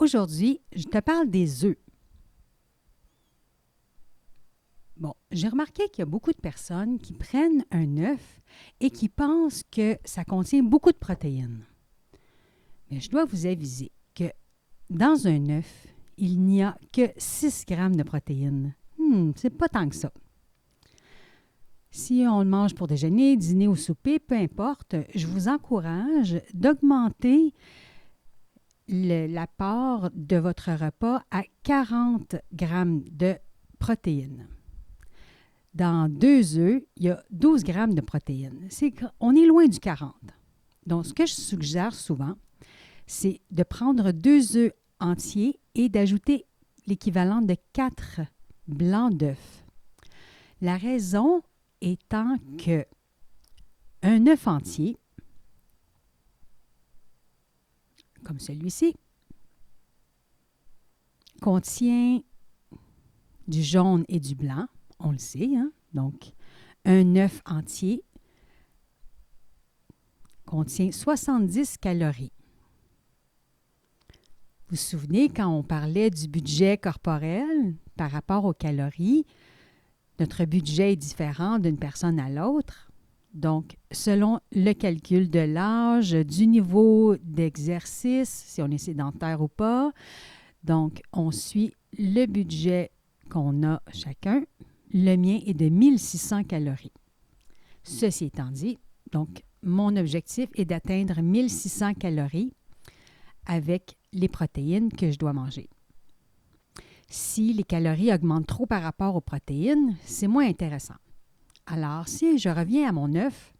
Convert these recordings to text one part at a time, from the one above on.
Aujourd'hui, je te parle des œufs. Bon, j'ai remarqué qu'il y a beaucoup de personnes qui prennent un œuf et qui pensent que ça contient beaucoup de protéines. Mais je dois vous aviser que dans un œuf, il n'y a que 6 grammes de protéines. C'est pas tant que ça. Si on le mange pour déjeuner, dîner ou souper, peu importe, je vous encourage d'augmenter l'apport de votre repas à 40 grammes de protéines. Dans 2 œufs, il y a 12 grammes de protéines. On est loin du 40. Donc, ce que je suggère souvent, c'est de prendre 2 œufs entiers et d'ajouter l'équivalent de 4 blancs d'œufs. La raison étant que un œuf entier, comme celui-ci, contient du jaune et du blanc, on le sait, hein? Donc, un œuf entier contient 70 calories. Vous vous souvenez quand on parlait du budget corporel par rapport aux calories, notre budget est différent d'une personne à l'autre. Donc, selon le calcul de l'âge, du niveau d'exercice, si on est sédentaire ou pas, donc on suit le budget qu'on a chacun. Le mien est de 1600 calories. Ceci étant dit, donc mon objectif est d'atteindre 1600 calories avec les protéines que je dois manger. Si les calories augmentent trop par rapport aux protéines, c'est moins intéressant. Alors, si je reviens à mon œuf,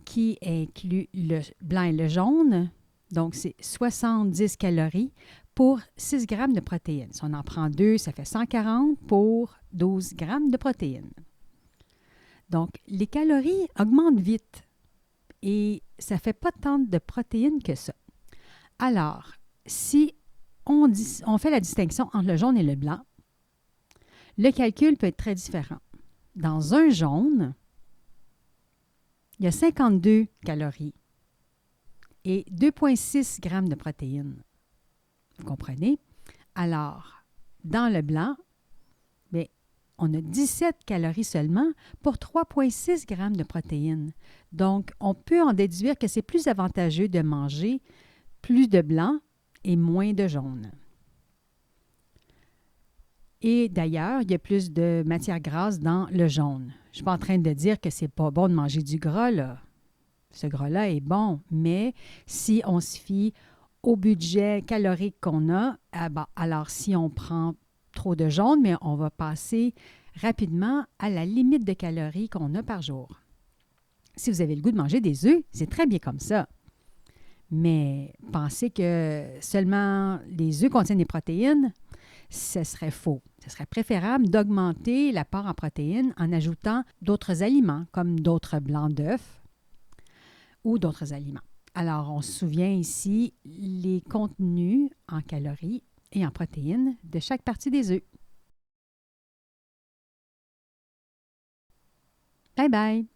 qui inclut le blanc et le jaune, donc c'est 70 calories pour 6 grammes de protéines. Si on en prend 2, ça fait 140 pour 12 grammes de protéines. Donc, les calories augmentent vite et ça ne fait pas tant de protéines que ça. Alors, si on fait la distinction entre le jaune et le blanc, le calcul peut être très différent. Dans un jaune, il y a 52 calories et 2,6 grammes de protéines. Vous comprenez? Alors, dans le blanc, bien, on a 17 calories seulement pour 3,6 grammes de protéines. Donc, on peut en déduire que c'est plus avantageux de manger plus de blanc et moins de jaune. Et d'ailleurs, il y a plus de matière grasse dans le jaune. Je ne suis pas en train de dire que c'est pas bon de manger du gras, là. Ce gras-là est bon, mais si on se fie au budget calorique qu'on a, alors si on prend trop de jaune, mais on va passer rapidement à la limite de calories qu'on a par jour. Si vous avez le goût de manger des œufs, c'est très bien comme ça. Mais pensez que seulement les œufs contiennent des protéines, ce serait faux. Ce serait préférable d'augmenter l'apport en protéines en ajoutant d'autres aliments, comme d'autres blancs d'œufs ou d'autres aliments. Alors, on se souvient ici les contenus en calories et en protéines de chaque partie des œufs. Bye bye!